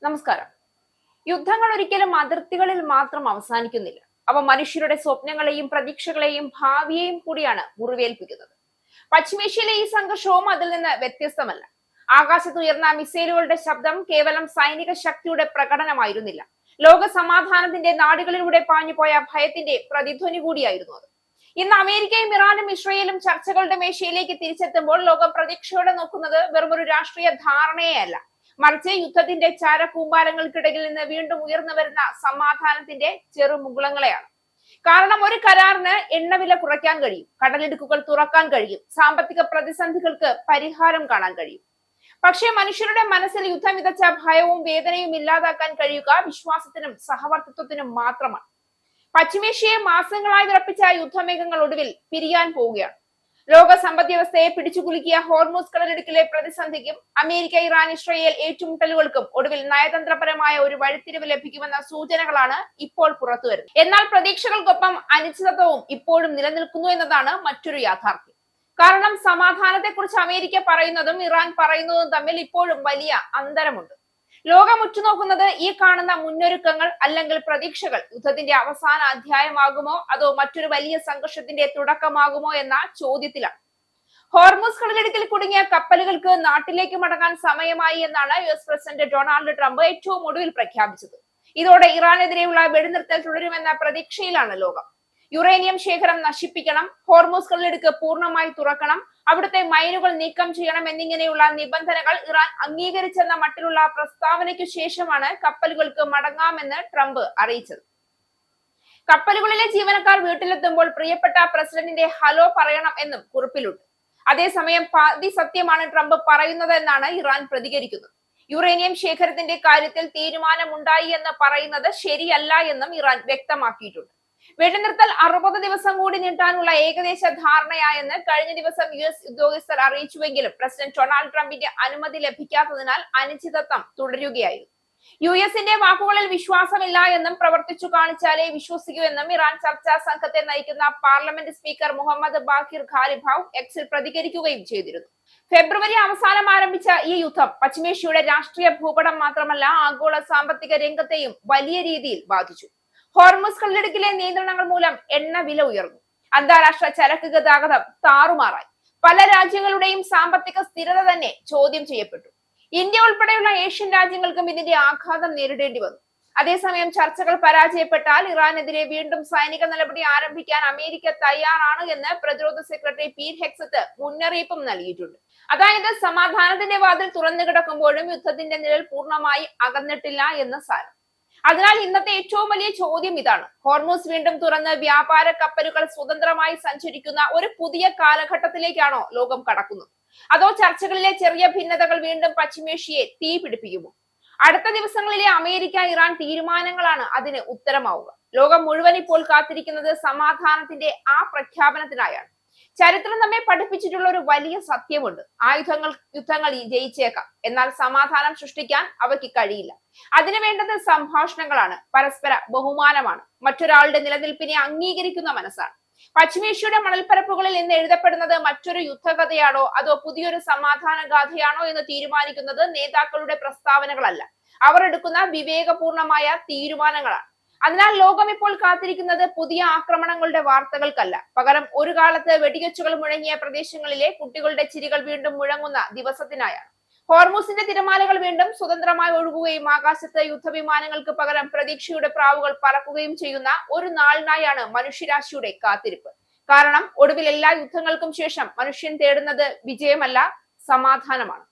നമസ്കാരം. യുദ്ധങ്ങൾ ഒരിക്കലും അതിർത്തികളിൽ മാത്രം അവസാനിക്കുന്നില്ല. അവ മനുഷ്യരുടെ സ്വപ്നങ്ങളെയും പ്രതീക്ഷകളെയും ഭാവിയെയും കൂടിയാണ് മുറിവേൽപ്പിക്കുന്നത്. പശ്ചിമേഷ്യയിലെ ഈ സംഘർഷവും അതിൽ നിന്ന് വ്യത്യസ്തമല്ല. ആകാശത്തുയർന്ന മിസൈലുകളുടെ ശബ്ദം കേവലം സൈനിക ശക്തിയുടെ പ്രകടനമായിരുന്നില്ല. ലോക സമാധാനത്തിന്റെ നാടുകളിലൂടെ പാഞ്ഞുപോയ ഭയത്തിന്റെ പ്രതിധ്വനി കൂടിയായിരുന്നു അത്. ഇന്ന് അമേരിക്കയും ഇറാനും ഇസ്രയേലും ചർച്ചകളുടെ മേശയിലേക്ക് തിരിച്ചെത്തുമ്പോൾ ലോകം പ്രതീക്ഷയോടെ നോക്കുന്നത് വെറുമൊരു രാഷ്ട്രീയ ധാരണയെയല്ല, മറിച്ച് യുദ്ധത്തിന്റെ ചാരകൂമ്പാരങ്ങൾക്കിടയിൽ നിന്ന് വീണ്ടും ഉയർന്നു വരുന്ന സമാധാനത്തിന്റെ ചെറുമുകുളങ്ങളെയാണ്. കാരണം ഒരു കരാറിന് എണ്ണവില കുറയ്ക്കാൻ കഴിയും, കടലിടുക്കുകൾ തുറക്കാൻ കഴിയും, സാമ്പത്തിക പ്രതിസന്ധികൾക്ക് പരിഹാരം കാണാൻ കഴിയും. പക്ഷേ മനുഷ്യരുടെ മനസ്സിൽ യുദ്ധം വിതച്ച ഭയവും വേദനയും ഇല്ലാതാക്കാൻ കഴിയുക വിശ്വാസത്തിനും സഹവർത്തിത്വത്തിനും മാത്രമാണ്. പശ്ചിമേഷ്യയെ മാസങ്ങളായി വിറപ്പിച്ച യുദ്ധമേഘങ്ങൾ ഒടുവിൽ പിരിയാൻ പോവുകയാണ്. ലോക സമ്പദ് വ്യവസ്ഥയെ പിടിച്ചുകുലുക്കിയ ഹോർമൂസ് കടലിടുക്കിലെ പ്രതിസന്ധിക്കും അമേരിക്ക, ഇറാൻ, ഇസ്രയേൽ ഏറ്റുമുട്ടലുകൾക്കും ഒടുവിൽ നയതന്ത്രപരമായ ഒരു വഴിത്തിരിവ് ലഭിക്കുമെന്ന സൂചനകളാണ് ഇപ്പോൾ പുറത്തുവരുന്നത്. എന്നാൽ പ്രതീക്ഷകൾക്കൊപ്പം അനിശ്ചിതത്വവും ഇപ്പോഴും നിലനിൽക്കുന്നു എന്നതാണ് മറ്റൊരു യാഥാർത്ഥ്യം. കാരണം സമാധാനത്തെക്കുറിച്ച് അമേരിക്ക പറയുന്നതും ഇറാൻ പറയുന്നതും തമ്മിൽ ഇപ്പോഴും വലിയ അന്തരമുണ്ട്. ലോകം ഉറ്റുനോക്കുന്നത് ഈ കാണുന്ന മുന്നൊരുക്കങ്ങൾ അല്ലെങ്കിൽ പ്രതീക്ഷകൾ യുദ്ധത്തിന്റെ അവസാന അധ്യായമാകുമോ അതോ മറ്റൊരു വലിയ സംഘർഷത്തിന്റെ തുടക്കമാകുമോ എന്ന ചോദ്യത്തിലാണ്. ഹോർമൂസ് കടലിടുക്കിൽ കുടുങ്ങിയ കപ്പലുകൾക്ക് നാട്ടിലേക്ക് മടങ്ങാൻ സമയമായി എന്നാണ് US പ്രസിഡന്റ് ഡൊണാൾഡ് ട്രംപ് ഏറ്റവും ഒടുവിൽ പ്രഖ്യാപിച്ചത്. ഇതോടെ ഇറാനെതിരെയുള്ള വെടിനിർത്തൽ തുടരുമെന്ന പ്രതീക്ഷയിലാണ് ലോകം. യുറേനിയം ശേഖരം നശിപ്പിക്കണം, ഹോർമൂസ് കടലിടുക്ക് പൂർണ്ണമായി തുറക്കണം, അവിടുത്തെ മൈനുകൾ നീക്കം ചെയ്യണം എന്നിങ്ങനെയുള്ള നിബന്ധനകൾ ഇറാൻ അംഗീകരിച്ചെന്ന മട്ടിലുള്ള പ്രസ്താവനയ്ക്കു ശേഷമാണ് കപ്പലുകൾക്ക് മടങ്ങാമെന്ന് ട്രംപ് അറിയിച്ചത്. കപ്പലുകളിലെ ജീവനക്കാർ വീട്ടിലെത്തുമ്പോൾ പ്രിയപ്പെട്ട പ്രസിഡന്റിന്റെ ഹലോ പറയണം എന്നും കുറിപ്പിലുണ്ട്. അതേസമയം പാതി സത്യമാണ് ട്രംപ് പറയുന്നത് എന്നാണ് ഇറാൻ പ്രതികരിക്കുന്നത്. യുറേനിയം ശേഖരത്തിന്റെ കാര്യത്തിൽ തീരുമാനമുണ്ടായി എന്ന് പറയുന്നത് ശരിയല്ല എന്നും ഇറാൻ വ്യക്തമാക്കിയിട്ടുണ്ട്. വെടിനിർത്തൽ 60 ദിവസം കൂടി നീട്ടാനുള്ള ഏകദേശ ധാരണയായെന്ന് കഴിഞ്ഞ ദിവസം US ഉദ്യോഗസ്ഥർ അറിയിച്ചുവെങ്കിലും പ്രസിഡന്റ് ഡൊണാൾഡ് ട്രംപിന്റെ അനുമതി ലഭിക്കാത്തതിനാൽ അനിശ്ചിതത്വം തുടരുകയായിരുന്നു. US-ന്റെ വാക്കുകളിൽ വിശ്വാസമില്ല എന്നും പ്രവർത്തിച്ചു കാണിച്ചാലേ വിശ്വസിക്കൂ എന്നും ഇറാൻ ചർച്ചാ സംഘത്തെ നയിക്കുന്ന പാർലമെന്റ് സ്പീക്കർ മുഹമ്മദ് ബാഖിർ ഖാലിബാവ് എക്സിൽ പ്രതികരിക്കുകയും ചെയ്തിരുന്നു. ഫെബ്രുവരി അവസാനം ആരംഭിച്ച ഈ യുദ്ധം പശ്ചിമേഷ്യയുടെ രാഷ്ട്രീയ ഭൂപടം മാത്രമല്ല ആഗോള സാമ്പത്തിക രംഗത്തെയും വലിയ രീതിയിൽ ബാധിച്ചു. ഹോർമൂസ് കടലിടുക്കിലെ നിയന്ത്രണങ്ങൾ മൂലം എണ്ണ വില ഉയർന്നു. അന്താരാഷ്ട്ര ചരക്ക് ഗതാഗതം താറുമാറായി. പല രാജ്യങ്ങളുടെയും സാമ്പത്തിക സ്ഥിരത തന്നെ ചോദ്യം ചെയ്യപ്പെട്ടു. ഇന്ത്യ ഉൾപ്പെടെയുള്ള ഏഷ്യൻ രാജ്യങ്ങൾക്കും ഇതിന്റെ ആഘാതം നേരിടേണ്ടി വന്നു. അതേസമയം ചർച്ചകൾ പരാജയപ്പെട്ടാൽ ഇറാനെതിരെ വീണ്ടും സൈനിക നടപടി ആരംഭിക്കാൻ അമേരിക്ക തയ്യാറാണ് എന്ന് പ്രതിരോധ സെക്രട്ടറി പീറ്റ് ഹെക്സത്ത് മുന്നറിയിപ്പും നൽകിയിട്ടുണ്ട്. അതായത് സമാധാനത്തിന്റെ വാതിൽ തുറന്നു കിടക്കുമ്പോഴും യുദ്ധത്തിന്റെ നിഴൽ പൂർണ്ണമായി അകന്നിട്ടില്ല എന്ന് സാരം. അതിനാൽ ഇന്നത്തെ ഏറ്റവും വലിയ ചോദ്യം ഇതാണ്: ഹോർമൂസ് വീണ്ടും തുറന്ന് വ്യാപാര കപ്പലുകൾ സ്വതന്ത്രമായി സഞ്ചരിക്കുന്ന ഒരു പുതിയ കാലഘട്ടത്തിലേക്കാണോ ലോകം കടക്കുന്നത്? അതോ ചർച്ചകളിലെ ചെറിയ ഭിന്നതകൾ വീണ്ടും പശ്ചിമേഷ്യയെ തീ പിടിപ്പിക്കുമോ? അടുത്ത ദിവസങ്ങളിലെ അമേരിക്ക, ഇറാൻ തീരുമാനങ്ങളാണ് അതിന് ഉത്തരമാവുക. ലോകം മുഴുവൻ ഇപ്പോൾ കാത്തിരിക്കുന്നത് സമാധാനത്തിന്റെ ആ പ്രഖ്യാപനത്തിനായാണ്. ചരിത്രം നമ്മെ പഠിപ്പിച്ചിട്ടുള്ള ഒരു വലിയ സത്യമുണ്ട്: യുദ്ധങ്ങൾ ജയിച്ചേക്കാം, എന്നാൽ സമാധാനം സൃഷ്ടിക്കാൻ അവയ്ക്ക് കഴിയില്ല. അതിനു വേണ്ടത് സംഭാഷണങ്ങളാണ്, പരസ്പര ബഹുമാനമാണ്, മറ്റൊരാളുടെ നിലനിൽപ്പിനെ അംഗീകരിക്കുന്ന മനസ്സാണ്. പശ്ചിമേഷ്യയുടെ മണൽപ്പരപ്പുകളിൽ ഇന്ന് എഴുതപ്പെടുന്നത് മറ്റൊരു യുദ്ധകഥയാണോ അതോ പുതിയൊരു സമാധാന ഗാഥയാണോ എന്ന് തീരുമാനിക്കുന്നത് നേതാക്കളുടെ പ്രസ്താവനകളല്ല, അവർ എടുക്കുന്ന വിവേകപൂർണമായ തീരുമാനങ്ങളാണ്. അതിനാൽ ലോകം ഇപ്പോൾ കാത്തിരിക്കുന്നത് പുതിയ ആക്രമണങ്ങളുടെ വാർത്തകൾക്കല്ല, പകരം ഒരു കാലത്ത് വെടിവെച്ചുകൾ മുഴങ്ങിയ പ്രദേശങ്ങളിലെ കുട്ടികളുടെ ചിരികൾ വീണ്ടും മുഴങ്ങുന്ന ദിവസത്തിനായാണ്. ഹോർമൂസിന്റെ തിരമാലകൾ വീണ്ടും സ്വതന്ത്രമായി ഒഴുകുകയും ആകാശത്ത് യുദ്ധവിമാനങ്ങൾക്ക് പകരം പ്രതീക്ഷയുടെ പ്രാവുകൾ പറക്കുകയും ചെയ്യുന്ന ഒരു നാളിനായാണ് മനുഷ്യരാശിയുടെ കാത്തിരിപ്പ്. കാരണം ഒടുവിൽ എല്ലാ യുദ്ധങ്ങൾക്കും ശേഷം മനുഷ്യൻ തേടുന്നത് വിജയമല്ല, സമാധാനമാണ്.